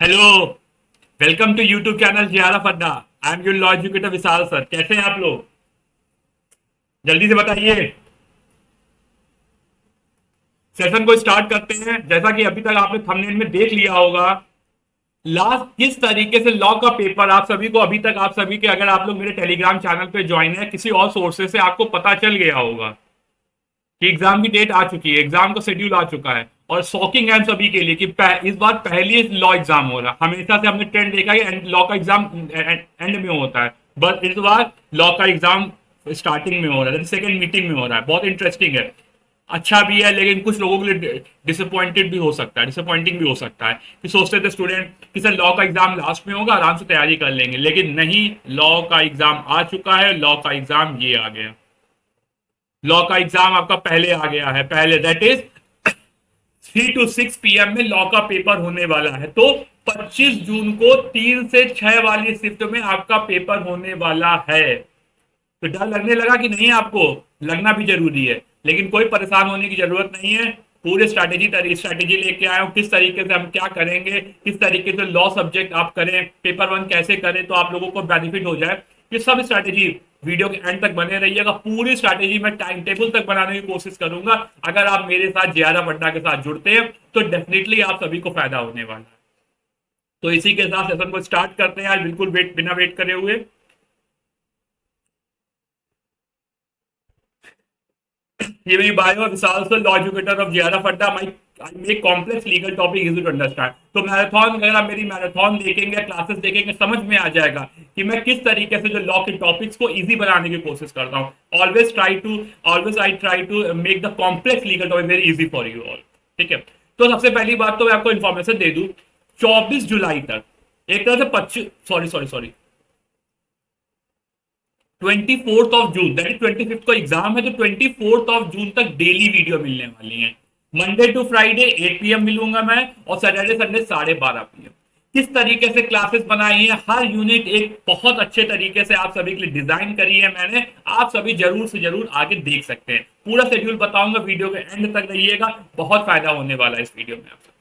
Hello. Welcome to YouTube channel Jiyara Fadda. I am your law educator Vishal sir. कैसे हैं आप लोग? जल्दी से बताइए। सेशन को स्टार्ट करते हैं। जैसा कि अभी तक आपने थंबनेल में देख लिया होगा, लास्ट किस तरीके से लॉ का पेपर आप सभी को अभी तक आप सभी के, अगर आप लोग मेरे टेलीग्राम चैनल पे ज्वाइन है, किसी और सोर्सेज से आपको पता चल गया होगा कि एग्जाम की डेट आ चुकी है, एग्जाम का शेड्यूल आ चुका है। और शॉकिंग है हम सभी के लिए कि इस बार पहली लॉ एग्जाम हो रहा है। हमेशा से हमने ट्रेंड देखा है लॉ का एग्जाम एंड में होता है, बट इस बार लॉ का एग्जाम स्टार्टिंग में हो रहा है, सेकेंड मीटिंग में हो रहा है। बहुत इंटरेस्टिंग है। अच्छा भी है, लेकिन कुछ लोगों के लिए डिसअपॉइंटेड भी हो सकता है, डिसअपॉइंटिंग भी हो सकता है कि सोचते थे स्टूडेंट कि सर लॉ का एग्जाम लास्ट में होगा, आराम से तैयारी कर लेंगे, लेकिन नहीं। लॉ का एग्जाम आ चुका है। लॉ का एग्जाम ये आ गया। लॉ का एग्जाम आपका पहले आ गया है, पहले, दैट इज 3 to 6 PM में लॉ का पेपर होने वाला है। तो 25 जून को 3 से 6 वाली शिफ्ट में आपका पेपर होने वाला है। तो डर लगने लगा कि नहीं? आपको लगना भी जरूरी है, लेकिन कोई परेशान होने की जरूरत नहीं है। पूरे स्ट्रैटेजी लेके आया हूं, किस तरीके से हम क्या करेंगे, किस तरीके से लॉ सब्जेक्ट आप करें, पेपर वन कैसे करें तो आप लोगों को बेनिफिट हो जाए। ये सब स्ट्रैटेजी वीडियो के एंड तक बने रहिएगा। पूरी स्ट्रैटेजी मैं टाइम टेबल तक बनाने की कोशिश करूंगा। अगर आप मेरे साथ जियारा पड्डा के साथ जुड़ते हैं तो डेफिनेटली आप सभी को फायदा होने वाला है। तो इसी के साथ सेशन को स्टार्ट करते हैं आज, बिल्कुल बिना वेट करे हुए। ये मेरी बायो है, Vishal sir, law educator of Jiyara Fadda. My I make complex legal topic easy to understand. तो मैराथन, अगर आप मेरी मैराथन देखेंगे, क्लासेस देखेंगे, समझ में आ जाएगा कि मैं किस तरीके से जो लॉ के टॉपिक्स को इजी बनाने की कोशिश करता हूँ। Always I try to make the complex legal topic very easy for you all. ठीक है। तो सबसे पहली बात तो मैं आपको इन्फॉर्मेशन दे दूं। 24 जुलाई तक, एक तरह से 25, sorry sorry sorry, 24 June, that is 25th को एग्जाम है, तो 24 जून तक डेली वीडियो मिलने वाली है। मंडे टू फ्राइडे 8 PM मिलूंगा मैं, और सैटरडे संडे 12:30 PM। किस तरीके से क्लासेस बनाई है, हर यूनिट एक बहुत अच्छे तरीके से आप सभी के लिए डिजाइन करी है मैंने। आप सभी जरूर से जरूर आगे देख सकते हैं। पूरा शेड्यूल बताऊंगा, वीडियो के एंड तक रहिएगा, बहुत फायदा होने वाला है इस वीडियो में आपको।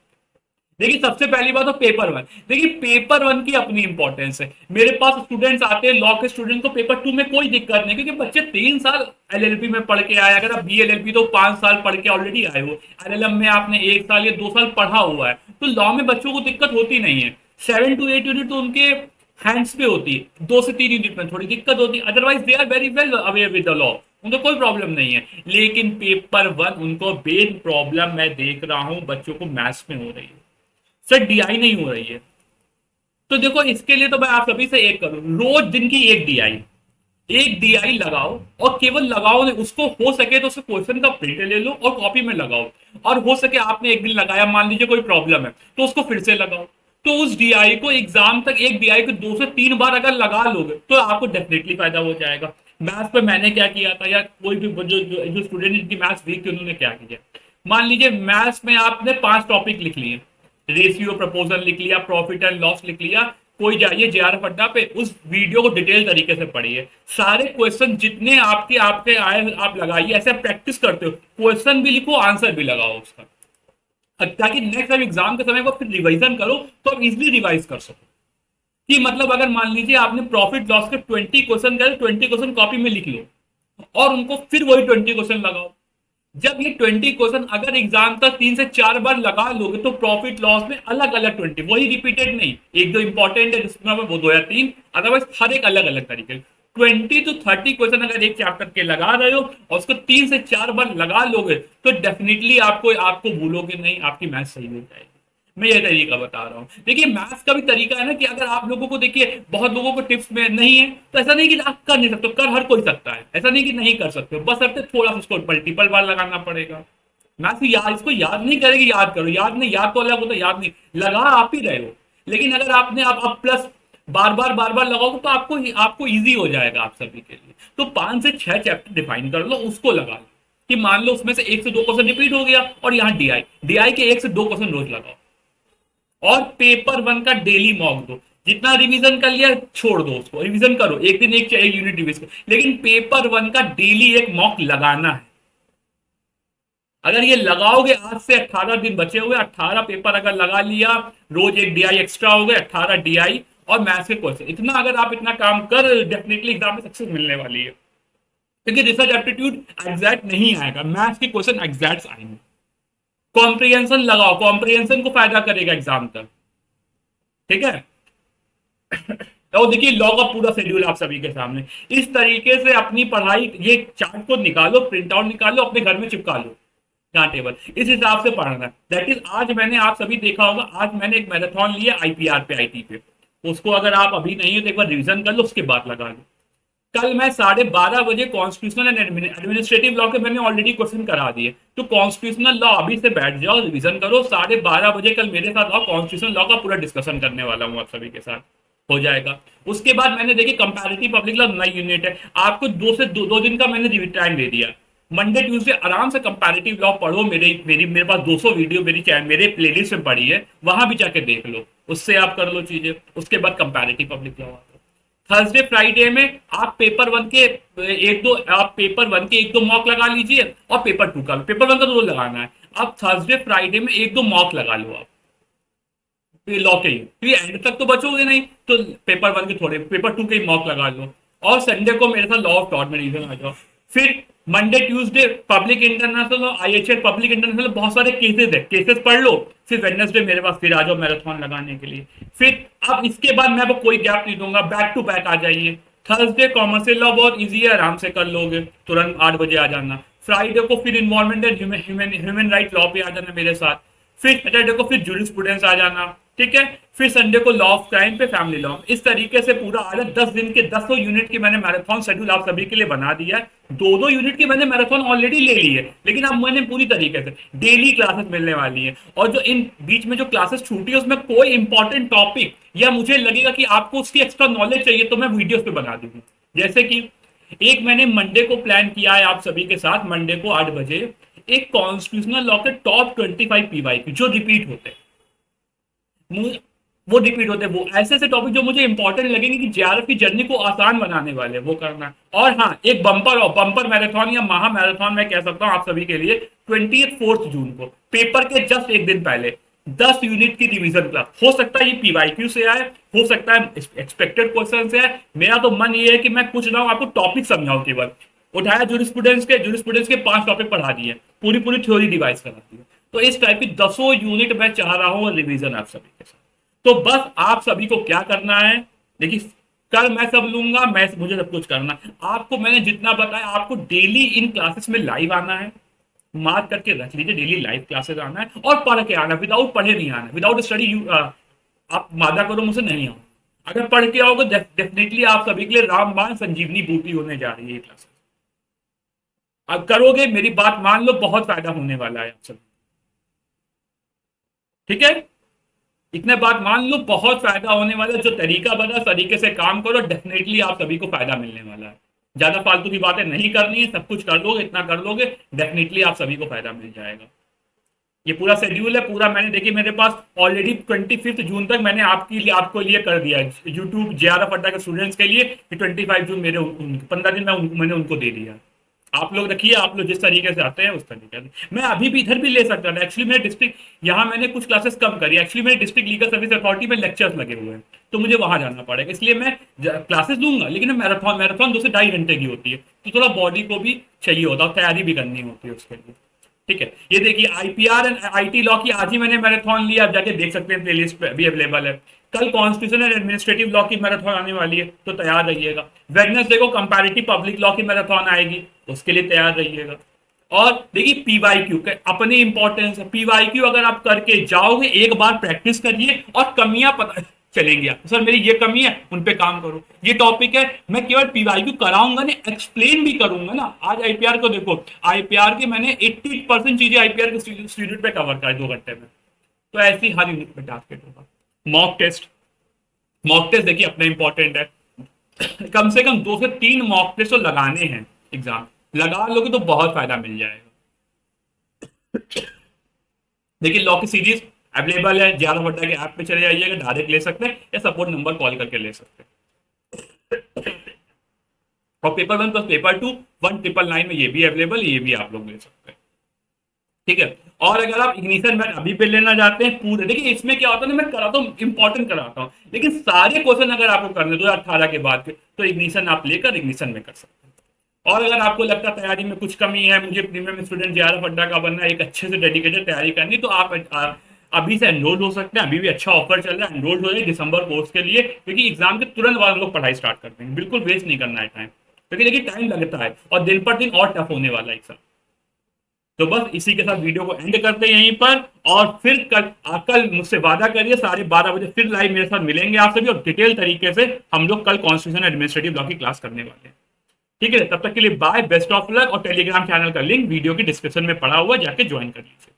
देखिए, सबसे पहली बात तो पेपर वन। देखिए, पेपर वन की अपनी इंपॉर्टेंस है। मेरे पास स्टूडेंट्स आते हैं, लॉ के स्टूडेंट को पेपर टू में कोई दिक्कत नहीं, क्योंकि बच्चे 3 साल एलएलबी में पढ़ के आए। अगर आप बीएलएलबी तो 5 साल पढ़ के ऑलरेडी आए हो, एलएलएम में आपने 1 साल या 2 साल पढ़ा हुआ है, तो लॉ में बच्चों को दिक्कत होती नहीं है। 7 to 8 यूनिट तो उनके हैंड्स पे होती है, 2 से 3 यूनिट में थोड़ी दिक्कत होती है, otherwise they are very well aware with the law, उनको कोई प्रॉब्लम नहीं है। लेकिन पेपर वन उनको मेन प्रॉब्लम मैं देख रहा हूं बच्चों को मैथ्स में हो रही है। सर डीआई नहीं हो रही है। तो देखो, इसके लिए तो मैं आप सभी से एक करूं, रोज दिन की एक डीआई लगाओ, और केवल लगाओ नहीं, उसको हो सके तो उसके क्वेश्चन का प्रिंट ले लो और कॉपी में लगाओ। और हो सके आपने एक दिन लगाया, मान लीजिए कोई प्रॉब्लम है, तो उसको फिर से लगाओ। तो उस डीआई को एग्जाम तक, एक डीआई को 2 से 3 बार अगर लगा लोगे तो आपको डेफिनेटली फायदा हो जाएगा। मैथ्स पे मैंने क्या किया था, या कोई भी जो स्टूडेंट जिनकी मैथ्स वीक थी उन्होंने क्या किया। मान लीजिए मैथ्स में आपने 5 टॉपिक लिख लिए, रेशियो प्रपोजल लिख लिया, प्रॉफिट एंड लॉस लिख लिया, कोई जाइए जेआर अड्डा पे, उस वीडियो को डिटेल तरीके से पढ़िए। सारे क्वेश्चन जितने आपके आपके आए आप लगाइए, ऐसे आप प्रैक्टिस करते हो, क्वेश्चन भी लिखो, आंसर भी लगाओ उसका, ताकि नेक्स्ट टाइम एग्जाम के समय को फिर रिवीजन करो तो आप इजिली रिवाइज कर सको। कि मतलब अगर मान लीजिए आपने प्रॉफिट लॉस के 20 क्वेश्चन करे, 20 क्वेश्चन कॉपी में लिख लो और उनको फिर वही 20 क्वेश्चन लगाओ। जब ये 20 क्वेश्चन अगर एग्जाम तक 3 से 4 बार लगा लोगे तो प्रॉफिट लॉस में अलग अलग 20, वही रिपीटेड नहीं, एक जो इंपॉर्टेंट है जिसमें वो 2 या 3, अदरवाइज हर एक अलग अलग तरीके 20 to 30 क्वेश्चन अगर एक चैप्टर के लगा रहे हो और उसको 3 से 4 बार लगा लोगे तो डेफिनेटली आपको आपको भूलोगे नहीं, आपकी मैथ सही हो जाएगी। मैं ये तरीका बता रहा हूँ। देखिए, मैथ्स का भी तरीका है ना कि अगर आप लोगों को, देखिए बहुत लोगों को टिप्स में नहीं है, तो ऐसा नहीं कि आप कर नहीं सकते, कर हर कोई सकता है, ऐसा नहीं कि नहीं कर सकते, बस अब थोड़ा सा उसको मल्टीपल बार लगाना पड़ेगा। मैथ्स याद, इसको याद नहीं करेगी, याद करो, याद नहीं, याद तो अलग होता है, याद नहीं लगा आप ही रहे हो। लेकिन अगर आपने आप प्लस बार बार लगाओगे तो आपको आपको ईजी हो जाएगा आप सभी के लिए। तो 5 से 6 चैप्टर डिफाइन कर लो, उसको लगा लो कि मान लो उसमें से 1 से 2 क्वेश्चन रिपीट हो गया, और यहाँ डीआई डीआई के 1 से 2 क्वेश्चन रोज लगाओ। और पेपर वन का डेली मॉक दो, जितना रिवीजन कर लिया छोड़ दो, उसको रिवीजन करो, एक दिन एक यूनिट रिवीज करो, लेकिन पेपर वन का डेली एक मॉक लगाना है। अगर ये लगाओगे, आज से 18 दिन बचे हुए, 18 पेपर अगर लगा लिया, रोज एक डीआई एक्स्ट्रा हो गए, 18 डीआई और मैथ्स के क्वेश्चन, इतना अगर आप इतना काम कर, डेफिनेटली एग्जाम में सक्सेस मिलने वाली है। क्योंकि रिसर्च एप्टीट्यूड एग्जैक्ट नहीं आएगा, मैथ्स के क्वेश्चन एग्जैक्ट आएंगे। कॉम्प्रिहेंशन लगाओ, कॉम्प्रिहेंशन को फायदा करेगा एग्जाम तक, ठीक है। तो देखिए लॉ का पूरा शेड्यूल आप सभी के सामने, इस तरीके से अपनी पढ़ाई, ये चार्ट को निकालो, प्रिंट आउट निकालो, अपने घर में चिपका लो यहाँ टेबल, इस हिसाब से पढ़ना। दैट इज, आज मैंने, आप सभी देखा होगा, आज मैंने एक मैराथन लिया आईपीआर पे, आईटी पे, उसको अगर आप अभी नहीं हो तो एक बार रिवीजन कर लो, उसके बाद लगा लो। कल मैं 12:30 बजे कॉन्स्टिट्यूशनल एंड एडमिनिस्ट्रेटिव लॉ के मैंने ऑलरेडी क्वेश्चन करा दिए, तो कॉन्स्टिट्यूशनल लॉ अभी से बैठ जाओ, रिवीजन करो, 12:30 बजे कल मेरे साथ आओ, कॉन्स्टिट्यूशनल लॉ का पूरा डिस्कशन करने वाला हूँ आप सभी के साथ, हो जाएगा। उसके बाद मैंने देखी कंपैरेटिव पब्लिक लॉ नई यूनिट है, आपको 2 दिन का मैंने टाइम दे दिया। मंडे ट्यूसडे आराम से कंपैरेटिव लॉ पढ़ो, मेरे पास 200 वीडियो मेरे प्लेलिस्ट में पड़ी है, वहां भी जाके देख लो, उससे आप कर लो चीजें। उसके बाद comparative public law. Thursday Friday में आप पेपर 1 के एक दो मॉक लगा लीजिए, और पेपर 2 का, पेपर 1 का तो रोज लगाना है। आप थर्सडे फ्राइडे में एक दो मॉक लगा लो आप लॉ के ही, क्योंकि एंड तक तो बचोगे नहीं, तो पेपर 1 के थोड़े, पेपर 2 के ही मॉक लगा लो, और संडे को मेरे साथ लॉ ऑफ टॉट में रिवीजन आ जाओ। फिर मंडे ट्यूसडे पब्लिक इंटरनेशनल और आईएचएल पब्लिक इंटरनेशनल, बहुत सारे केसेस है, केसेस पढ़ लो। फिर वेडनेसडे मेरे पास फिर आ जाओ मैराथन लगाने के लिए। फिर अब इसके बाद मैं अब कोई गैप नहीं दूंगा, बैक टू बैक आ जाइए। थर्सडे कॉमर्शियल लॉ बहुत इजी है, आराम से कर लोगे, तुरंत 8 बजे आ जाना। फ्राइडे को फिर environment and human right law पे आ जाना मेरे साथ। फिर सैटरडे को फिर जूरिस्प्रूडेंस आ जाना, ठीक है। फिर संडे को लॉ ऑफ क्राइम पे, फैमिली लॉ। इस तरीके से पूरा आ रहा है। 10 दिन के 10 यूनिट की मैंने मैराथन शेड्यूल आप सभी के लिए बना दिया है। 2 यूनिट की मैंने मैराथन ऑलरेडी ले ली है, लेकिन अब मैंने पूरी तरीके से डेली क्लासेस मिलने वाली है। और जो इन बीच में जो क्लासेस छूटी है, उसमें कोई इंपॉर्टेंट टॉपिक या मुझे लगेगा कि आपको उसकी एक्स्ट्रा नॉलेज चाहिए, तो मैं वीडियोस पे बना दूंगा। जैसे कि एक मैंने मंडे को प्लान किया है आप सभी के साथ, मंडे को 8 बजे एक कॉन्स्टिट्यूशनल लॉ के टॉप 25 पीवाई जो रिपीट होते हैं, वो रिपीट होते हैं, वो ऐसे ऐसे टॉपिक जो मुझे इंपॉर्टेंट लगेंगे कि जेआरएफ की जर्नी को आसान बनाने वाले, वो करना। और हाँ, एक बम्पर मैराथन या महा मैराथन मैं कह सकता हूं आप सभी के लिए, 24 जून को, पेपर के जस्ट एक दिन पहले 10 यूनिट की रिवीजन क्लास। हो सकता है ये पीवाईक्यू से आए, हो सकता है एक्सपेक्टेड क्वेश्चन से आए। मेरा तो मन ये है कि मैं कुछ ना हूं, आपको टॉपिक समझाऊं केवल। उठाया जूरिस्प्रूडेंस के 5 टॉपिक पढ़ा दिए, पूरी पूरी थ्योरी डिवाइस करा दी। तो इस टाइप की 10 यूनिट मैं चाह रहा हूं रिवीजन आप सभी के साथ। तो बस आप सभी को क्या करना है, देखिए कल मैं सब लूंगा, मुझे सब कुछ करना है। आपको मैंने जितना बताया, आपको डेली इन क्लासेस में लाइव आना है, मार्क करके रख लीजिए, डेली लाइव क्लासेस आना है और पढ़ के आना, विदाउट पढ़े नहीं आना, विदाउट स्टडी आप वादा करो मुझसे नहीं आओ। अगर पढ़ के आओगे, डेफिनेटली आप सभी के लिए रामबाण संजीवनी बूटी होने जा रही है ये क्लास। अब करोगे, मेरी बात मान लो, बहुत फायदा होने वाला है आप सभी, ठीक है। इतने बात मान लो, बहुत फायदा होने वाला है। जो तरीका बना, तरीके से काम करो, डेफिनेटली आप सभी को फायदा मिलने वाला है। ज्यादा फालतू की बातें नहीं करनी है, सब कुछ कर लोगे, इतना कर लोगे, डेफिनेटली आप सभी को फायदा मिल जाएगा। ये पूरा शेड्यूल है, पूरा मैंने देखिए मेरे पास ऑलरेडी 25 जून तक मैंने आपको लिए कर दिया है, यूट्यूब जेआरएफ अड्डा के स्टूडेंट्स के लिए। 25 जून मेरे 15 दिन मैंने उनको दे दिया। आप लोग रखिए, आप लोग जिस तरीके से आते हैं उस तरीके से। मैं अभी भी इधर भी ले सकता था, एक्चुअली मेरे डिस्ट्रिक्ट, यहाँ मैंने कुछ क्लासेस कम करी, एक्चुअली मेरे डिस्ट्रिक्ट लीगल सर्विस अथॉरिटी में लेक्चर्स लगे हुए हैं, तो मुझे वहां जाना पड़ेगा, इसलिए मैं क्लासेस दूंगा। लेकिन मैराथन 2 से 2.5 घंटे की होती है, तो थोड़ा बॉडी को भी चाहिए होता है, तैयारी भी करनी होती है उसके लिए, ठीक है। ये देखिए आईपीआर एंड आईटी लॉ की आज ही मैंने मैराथन लिया, आप जाके देख सकते हैं, प्लेलिस्ट पे भी अवेलेबल है। कल कॉन्स्टिट्यूशन एंड एडमिनिस्ट्रेटिव लॉ की मैराथन आने वाली है, तो तैयार रहिएगा। वेडनेसडे को कंपैरेटिव पब्लिक लॉ की मैराथन आएगी, उसके लिए तैयार रहिएगा। और देखिए पीवाईक्यू अपनी इंपॉर्टेंस है, पीवाईक्यू अगर आप करके जाओगे, एक बार प्रैक्टिस करिए और कमियां पता चलेंगी आप, सर मेरी ये कमी है, उन पे काम करो। ये टॉपिक है, मैं केवल पीवाईक्यू कराऊंगा ना, एक्सप्लेन भी करूंगा ना। आज आईपीआर को देखो, आईपीआर के मैंने 80% चीजें आईपीआर के स्टूडेंट पे कवर करा 2 घंटे में। तो ऐसी हर यूनिट पे टारगेट होगा। मॉक टेस्ट देखिए अपना इंपॉर्टेंट है। कम से कम 2 से 3 मॉक टेस्ट तो लगाने हैं, एग्जाम लगा लोगे तो बहुत फायदा मिल जाएगा। देखिए लॉ की सीरीज अवेलेबल है, ज्यादा बड्डा के ऐप पे चले जाइएगा, डायरेक्ट ले सकते हैं या सपोर्ट नंबर कॉल करके ले सकते हैं। और पेपर 1 प्लस पेपर 2 1999 में ये भी अवेलेबल है, ये भी आप लोग ले सकते हैं। ठीक है। और अगर आप इग्निशन मैथ अभी पे लेना चाहते हैं पूरे, देखिए इसमें क्या होता है ना, मैं कराता हूँ इंपॉर्टेंट कराता हूँ, लेकिन सारे क्वेश्चन अगर आपको करने 2018 के बाद के, तो इग्निशन आप लेकर इग्निशन में कर सकते हैं। और अगर आपको लगता है तैयारी में कुछ कमी है, मुझे प्रीमियम स्टूडेंट जेआरएफ अड्डा का बनना है, एक अच्छे से डेडिकेटेड तैयारी करनी, तो आप अभी से एनरोल हो सकते हैं। अभी भी अच्छा ऑफर चल रहा है, एनरोल हो जाए दिसंबर कोर्स के लिए, क्योंकि एग्जाम के तुरंत बाद हम लोग पढ़ाई स्टार्ट करते हैं, बिल्कुल वेस्ट नहीं करना है टाइम, क्योंकि देखिए टाइम लगता है और दिन पर दिन और टफ होने वाला है एग्जाम। तो बस इसी के साथ वीडियो को एंड करते हैं यहीं पर, और फिर कल मुझसे वादा करिए 12:30 बजे फिर लाइव मेरे साथ मिलेंगे आप सभी, और डिटेल तरीके से हम लोग कल कॉन्स्टिट्यूशन एडमिनिस्ट्रेटिव लॉ की क्लास करने वाले हैं। ठीक है, तब तक के लिए बाय, बेस्ट ऑफ लक, और टेलीग्राम चैनल का लिंक वीडियो की डिस्क्रिप्शन में पड़ा हुआ, जाके ज्वाइन कर लीजिए।